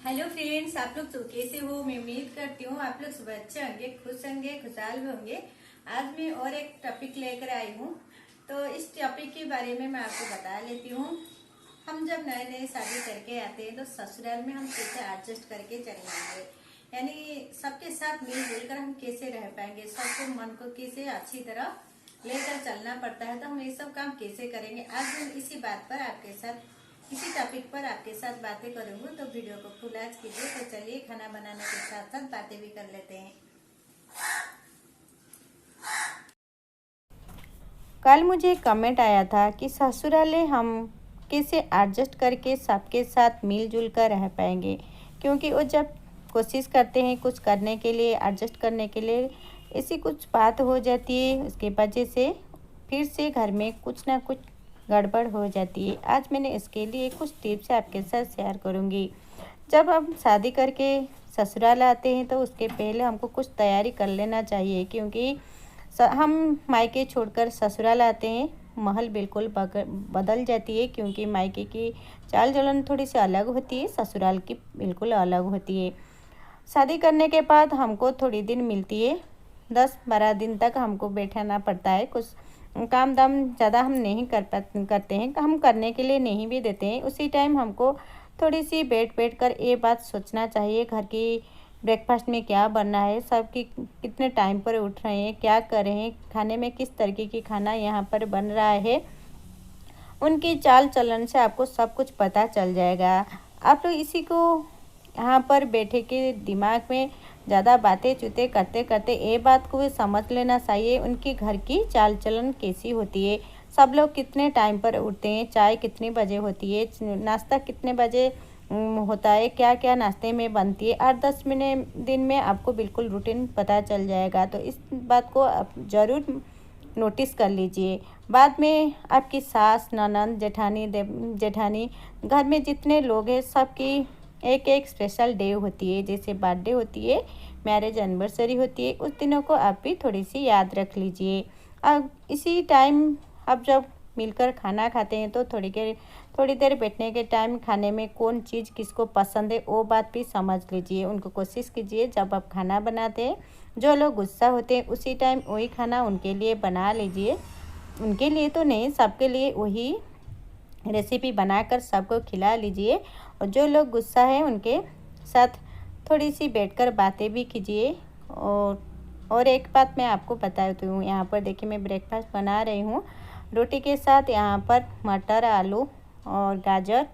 Hello friends, आप लोग तो कैसे हो। मैं उम्मीद करती हूँ आप लोग सब अच्छे होंगे, खुश होंगे, खुशहाल भी होंगे। आज मैं और एक टॉपिक लेकर आई हूँ। तो इस टॉपिक के बारे में मैं आपको बता लेती हूँ। हम जब नए नए शादी करके आते हैं तो ससुराल में हम कैसे एडजस्ट करके चलेंगे, यानी सबके साथ मिलजुल कर हम कैसे रह पाएंगे, सबको मन को कैसे अच्छी तरह लेकर चलना पड़ता है, तो हम ये सब काम कैसे करेंगे। आज मैं इसी बात पर आपके साथ, इसी टॉपिक पर आपके साथ बातें करूंगी। तो वीडियो को फुल आज कीजिए। तो चलिए खाना बनाने के साथ साथ बातें भी कर लेते हैं। कल मुझे कमेंट आया था कि ससुराले हम कैसे एडजस्ट करके सबके साथ मिलजुल कर रह पाएंगे, क्योंकि वो जब कोशिश करते हैं कुछ करने के लिए, एडजस्ट करने के लिए, ऐसी कुछ बात हो जाती है, उसके वजह से फिर से घर में कुछ ना कुछ गड़बड़ हो जाती है। आज मैंने इसके लिए कुछ टिप्स आपके साथ शेयर करूँगी। जब हम शादी करके ससुराल आते हैं तो उसके पहले हमको कुछ तैयारी कर लेना चाहिए, क्योंकि हम मायके छोड़कर ससुराल आते हैं, महल बिल्कुल बदल जाती है, क्योंकि मायके की चाल चलन थोड़ी सी अलग होती है, ससुराल की बिल्कुल अलग होती है। शादी करने के बाद हमको थोड़ी दिन मिलती है, 10-12 दिन तक हमको बैठाना पड़ता है। कुछ काम दाम ज़्यादा हम नहीं करते हैं, हम करने के लिए नहीं भी देते हैं। उसी टाइम हमको थोड़ी सी बैठ बैठ कर ये बात सोचना चाहिए, घर की ब्रेकफास्ट में क्या बनना है, सबकी कितने टाइम पर उठ रहे हैं, क्या कर रहे हैं, खाने में किस तरीके की खाना यहाँ पर बन रहा है। उनकी चाल चलन से आपको सब कुछ पता चल जाएगा। आप लोग इसी को यहाँ पर बैठे के दिमाग में ज़्यादा बातें चूते करते करते ये बात को भी समझ लेना चाहिए, उनकी घर की चाल चलन कैसी होती है, सब लोग कितने टाइम पर उठते हैं, चाय कितनी बजे होती है, नाश्ता कितने बजे होता है, क्या क्या नाश्ते में बनती है। 8-10 मिनट दिन में आपको बिल्कुल रूटीन पता चल जाएगा। तो इस बात को आप ज़रूर नोटिस कर लीजिए। बाद में आपकी सास, ननद, जेठानी, घर में जितने लोग हैं सबकी एक एक स्पेशल डे होती है, जैसे बर्थडे होती है, मैरिज एनिवर्सरी होती है, उस दिनों को आप भी थोड़ी सी याद रख लीजिए। अब इसी टाइम अब जब मिलकर खाना खाते हैं तो थोड़ी देर बैठने के टाइम खाने में कौन चीज़ किसको पसंद है वो बात भी समझ लीजिए। उनको कोशिश कीजिए जब आप खाना बनाते हैं, जो लोग गुस्सा होते हैं उसी टाइम वही खाना उनके लिए बना लीजिए। उनके लिए तो नहीं, सबके लिए वही रेसिपी बनाकर सबको खिला लीजिए। और जो लोग गुस्सा है उनके साथ थोड़ी सी बैठकर बातें भी कीजिए। और एक बात मैं आपको बताती हूँ, यहाँ पर देखिए मैं ब्रेकफास्ट बना रही हूँ। रोटी के साथ यहाँ पर मटर, आलू और गाजर,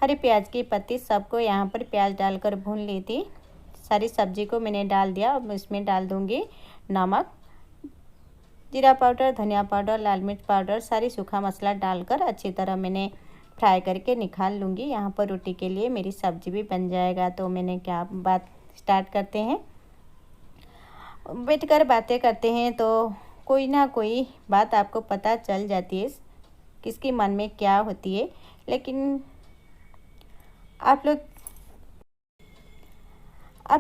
हरी प्याज की पत्ती, सबको यहाँ पर प्याज डालकर भून ली थी। सारी सब्जी को मैंने डाल दिया। अब इसमें डाल दूँगी नमक, जीरा पाउडर, धनिया पाउडर, लाल मिर्च पाउडर, सारी सूखा मसाला डालकर अच्छी तरह मैंने फ्राई करके निकाल लूँगी। यहाँ पर रोटी के लिए मेरी सब्जी भी बन जाएगा। तो मैंने क्या बात स्टार्ट करते हैं। बैठकर बातें करते हैं तो कोई ना कोई बात आपको पता चल जाती है, किसके मन में क्या होती है। लेकिन आप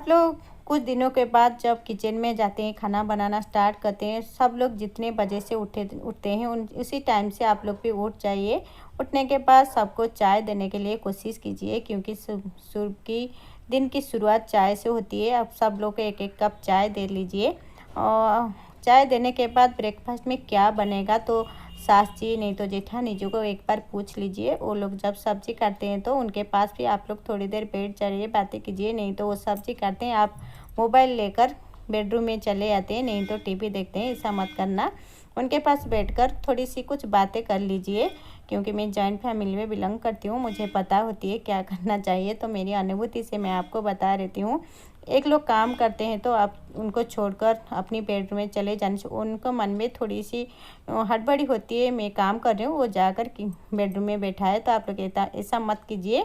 लोग कुछ दिनों के बाद जब किचन में जाते हैं, खाना बनाना स्टार्ट करते हैं, सब लोग जितने बजे से उठते हैं उसी टाइम से आप लोग भी उठ जाइए। उठने के बाद सबको चाय देने के लिए कोशिश कीजिए, क्योंकि दिन की शुरुआत चाय से होती है। आप सब लोग को एक एक कप चाय दे लीजिए। और चाय देने के बाद ब्रेकफास्ट में क्या बनेगा तो सास जी नहीं तो जेठानी जी को एक बार पूछ लीजिए। वो लोग जब सब्जी काटते हैं तो उनके पास भी आप लोग थोड़ी देर बैठ जाइए, बातें कीजिए। नहीं तो वो सब्जी काटते हैं, आप मोबाइल लेकर बेडरूम में चले आते हैं, नहीं तो टीवी देखते हैं। ऐसा मत करना, उनके पास बैठकर थोड़ी सी कुछ बातें कर लीजिए। क्योंकि मैं जॉइंट फैमिली में बिलोंग करती हूँ, मुझे पता होती है क्या करना चाहिए। तो मेरी अनुभूति से मैं आपको बता देती हूँ। एक लोग काम करते हैं तो आप उनको छोड़कर अपनी बेडरूम में चले जाने से उनको मन में थोड़ी सी हड़बड़ी होती है, मैं काम कर रही हूँ, वो जाकर बेडरूम में बैठा है। तो आप लोग ऐसा मत कीजिए।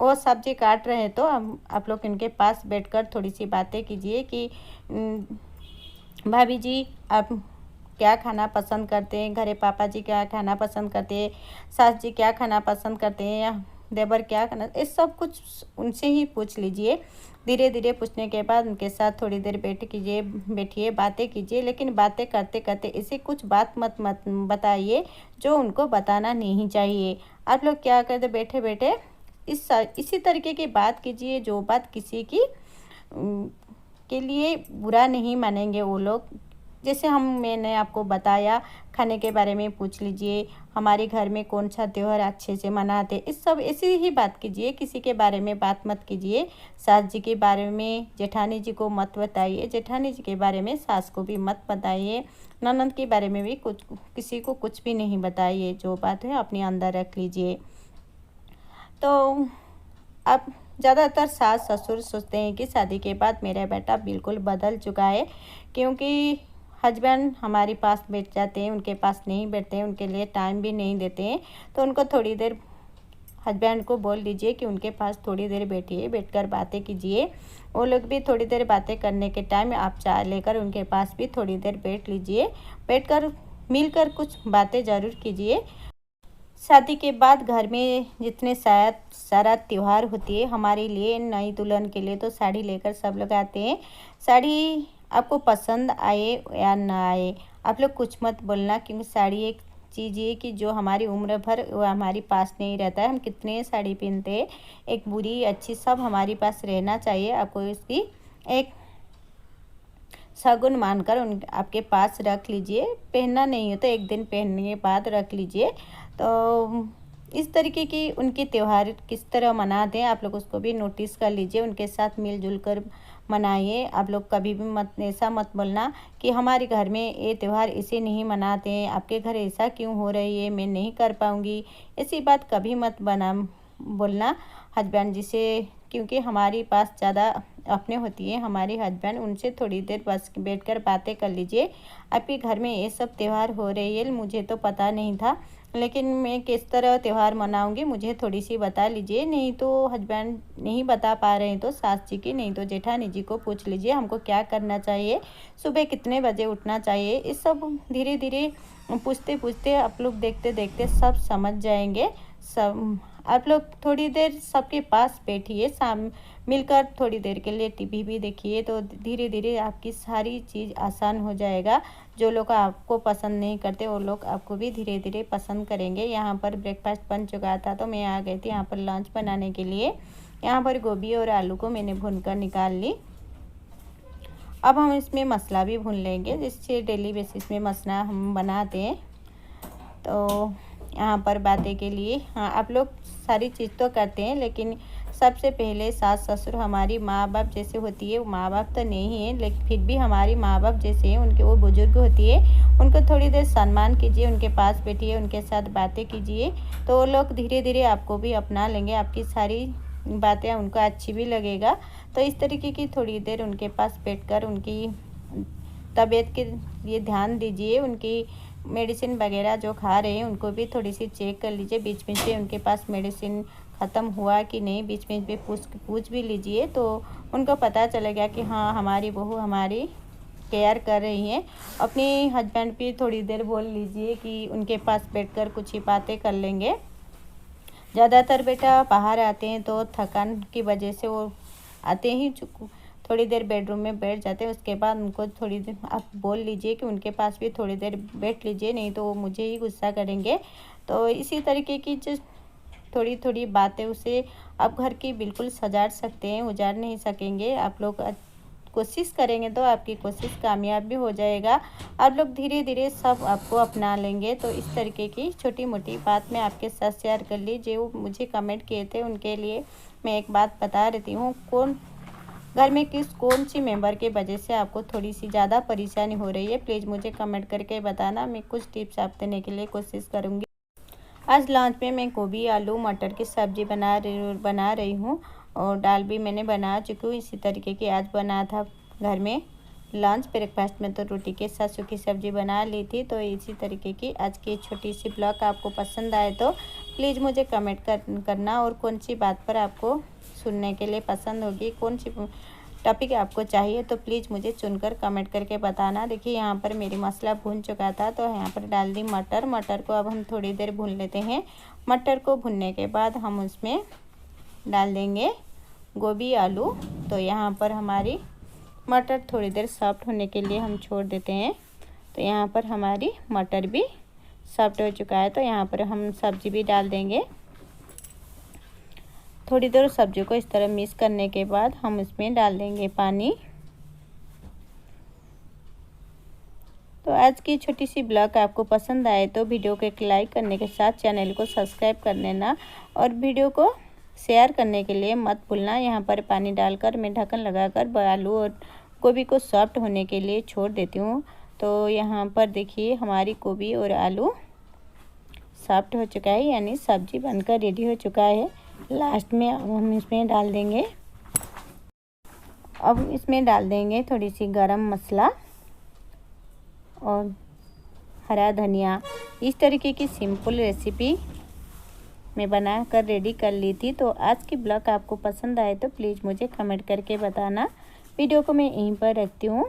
वो सब्जी काट रहे हैं तो आप लोग इनके पास बैठकर थोड़ी सी बातें कीजिए कि भाभी जी आप क्या खाना पसंद करते हैं, घरे पापा जी क्या खाना पसंद करते हैं, सास जी क्या खाना पसंद करते हैं, या देवर क्या खाना, ये सब कुछ उनसे ही पूछ लीजिए। धीरे धीरे पूछने के बाद उनके साथ थोड़ी देर बैठिए, बातें कीजिए। लेकिन बातें करते करते इसे कुछ बात मत बताइए जो उनको बताना नहीं चाहिए। आप लोग क्या करते, बैठे बैठे इसी तरीके की बात कीजिए जो बात किसी की के लिए बुरा नहीं मानेंगे वो लोग। जैसे मैंने आपको बताया, खाने के बारे में पूछ लीजिए, हमारे घर में कौन सा त्यौहार अच्छे से मनाते, इस सब ऐसी ही बात कीजिए। किसी के बारे में बात मत कीजिए। सास जी के बारे में जेठानी जी को मत बताइए, जेठानी जी के बारे में सास को भी मत बताइए, ननद के बारे में भी किसी को कुछ भी नहीं बताइए। जो बात है अपने अंदर रख लीजिए। तो अब ज़्यादातर सास ससुर सोचते हैं कि शादी के बाद मेरा बेटा बिल्कुल बदल चुका है, क्योंकि हस्बैंड हमारे पास बैठ जाते हैं, उनके पास नहीं बैठते हैं, उनके लिए टाइम भी नहीं देते हैं। तो उनको थोड़ी देर हस्बैंड को बोल दीजिए कि उनके पास थोड़ी देर बैठिए, बैठकर बातें कीजिए। वो लोग भी थोड़ी देर बातें करने के टाइम आप चाय लेकर उनके पास भी थोड़ी देर बैठ लीजिए। बैठकर मिलकर कुछ बातें ज़रूर कीजिए। शादी के बाद घर में जितने सारा त्यौहार होती है हमारे लिए, नई दुल्हन के लिए तो साड़ी लेकर सब लोग आते हैं। साड़ी आपको पसंद आए या ना आए, आप लोग कुछ मत बोलना, क्योंकि साड़ी एक चीज़ है कि जो हमारी उम्र भर वो हमारे पास नहीं रहता है। हम कितने साड़ी पहनते हैं, एक बुरी अच्छी सब हमारे पास रहना चाहिए। आपको इसकी एक शगुन मानकर आपके पास रख लीजिए। पहनना नहीं हो तो एक दिन पहनने के बाद रख लीजिए। तो इस तरीके की उनके त्यौहार किस तरह मनाते हैं आप लोग उसको भी नोटिस कर लीजिए। उनके साथ मिलजुल कर मनाइए। आप लोग कभी भी ऐसा मत बोलना कि हमारे घर में ये त्यौहार इसे नहीं मनाते हैं, आपके घर ऐसा क्यों हो रही है, मैं नहीं कर पाऊँगी, ऐसी बात कभी मत बोलना हस्बैंड जी से, क्योंकि हमारे पास ज़्यादा अपने होती है हमारे हस्बैंड, उनसे थोड़ी देर बस बैठकर बातें कर लीजिए। आपके घर में ये सब त्यौहार हो रही है, मुझे तो पता नहीं था, लेकिन मैं किस तरह त्यौहार मनाऊंगी मुझे थोड़ी सी बता लीजिए। नहीं तो हस्बैंड नहीं बता पा रहे हैं तो सास जी की नहीं तो जेठानी जी को पूछ लीजिए हमको क्या करना चाहिए, सुबह कितने बजे उठना चाहिए। इस सब धीरे धीरे पूछते पूछते आप लोग देखते देखते सब समझ जाएंगे। सब आप लोग थोड़ी देर सबके पास बैठिए, मिलकर थोड़ी देर के लिए टीवी भी देखिए, तो धीरे धीरे आपकी सारी चीज़ आसान हो जाएगा। जो लोग आपको पसंद नहीं करते वो लोग आपको भी धीरे धीरे पसंद करेंगे। यहाँ पर ब्रेकफास्ट बन चुका था तो मैं आ गई थी यहाँ पर लंच बनाने के लिए। यहाँ पर गोभी और आलू को मैंने भूनकर निकाल ली। अब हम इसमें मसाला भी भून लेंगे, जिससे डेली बेसिस में मसाला हम बनाते हैं। तो यहाँ पर बातें के लिए हाँ आप लोग सारी चीज़ तो करते हैं, लेकिन सबसे पहले सास ससुर हमारी माँ बाप जैसे होती है। माँ बाप तो नहीं है लेकिन फिर भी हमारी माँ बाप जैसे हैं, उनके वो बुजुर्ग होती है, उनको थोड़ी देर सम्मान कीजिए, उनके पास बैठिए, उनके साथ बातें कीजिए, तो वो लोग धीरे धीरे आपको भी अपना लेंगे, आपकी सारी बातें उनको अच्छी भी लगेगा। तो इस तरीके की थोड़ी देर उनके पास बैठकर उनकी तबीयत के लिए ध्यान दीजिए। उनकी मेडिसिन वगैरह जो खा रहे हैं उनको भी थोड़ी सी चेक कर लीजिए, बीच बीच में उनके पास मेडिसिन ख़त्म हुआ कि नहीं, बीच बीच में पूछ भी लीजिए, तो उनको पता चलेगा कि हाँ हमारी बहू हमारी केयर कर रही हैं। अपने हस्बैंड भी थोड़ी देर बोल लीजिए कि उनके पास बैठकर कुछ ही बातें कर लेंगे। ज़्यादातर बेटा बाहर आते हैं तो थकान की वजह से वो आते ही थोड़ी देर बेडरूम में बैठ जाते हैं, उसके बाद उनको थोड़ी देर आप बोल लीजिए कि उनके पास भी थोड़ी देर बैठ लीजिए, नहीं तो वो मुझे ही गुस्सा करेंगे। तो इसी तरीके की जो थोड़ी थोड़ी बातें उसे आप घर की बिल्कुल सजाड़ सकते हैं, उजाड़ नहीं सकेंगे। आप लोग कोशिश करेंगे तो आपकी कोशिश कामयाब भी हो जाएगा। आप लोग धीरे धीरे सब आपको अपना लेंगे। तो इस तरीके की छोटी मोटी बात मैं आपके साथ शेयर कर ली। जो मुझे कमेंट किए थे उनके लिए मैं एक बात बता देती हूँ। घर में कौन सी मेंबर के वजह से आपको थोड़ी सी ज़्यादा परेशानी हो रही है, प्लीज़ मुझे कमेंट करके बताना। मैं कुछ टिप्स आप देने के लिए कोशिश करूँगी। आज लंच में मैं गोभी आलू मटर की सब्ज़ी बना रही हूँ और दाल भी मैंने बना चुकी हूँ। इसी तरीके की आज बना था घर में लंच। ब्रेकफास्ट में तो रोटी के साथ सूखी सब्ज़ी बना ली थी। तो इसी तरीके की आज की छोटी सी ब्लॉग आपको पसंद आए तो प्लीज़ मुझे कमेंट करना, और कौन सी बात पर आपको सुनने के लिए पसंद होगी, कौन सी टॉपिक आपको चाहिए, तो प्लीज़ मुझे चुनकर कमेंट करके बताना। देखिए यहाँ पर मेरी मसाला भून चुका था तो यहाँ पर डाल दी मटर को अब हम थोड़ी देर भून लेते हैं। मटर को भुनने के बाद हम उसमें डाल देंगे गोभी आलू। तो यहाँ पर हमारी मटर थोड़ी देर सॉफ्ट होने के लिए हम छोड़ देते हैं। तो यहाँ पर हमारी मटर भी सॉफ्ट हो चुका है, तो यहाँ पर हम सब्ज़ी भी डाल देंगे। थोड़ी देर सब्जी को इस तरह मिक्स करने के बाद हम इसमें डाल देंगे पानी। तो आज की छोटी सी ब्लॉग आपको पसंद आए तो वीडियो को एक लाइक करने के साथ चैनल को सब्सक्राइब कर लेना और वीडियो को शेयर करने के लिए मत भूलना। यहाँ पर पानी डालकर मैं ढक्कन लगाकर आलू और गोभी को सॉफ्ट होने के लिए छोड़ देती हूँ। तो यहाँ पर देखिए हमारी गोभी और आलू सॉफ्ट हो चुका है, यानी सब्जी बनकर रेडी हो चुका है। लास्ट में अब हम इसमें डाल देंगे थोड़ी सी गरम मसाला और हरा धनिया। इस तरीके की सिंपल रेसिपी मैं बना कर रेडी कर ली थी। तो आज की ब्लॉग आपको पसंद आए तो प्लीज़ मुझे कमेंट करके बताना। वीडियो को मैं यहीं पर रखती हूँ।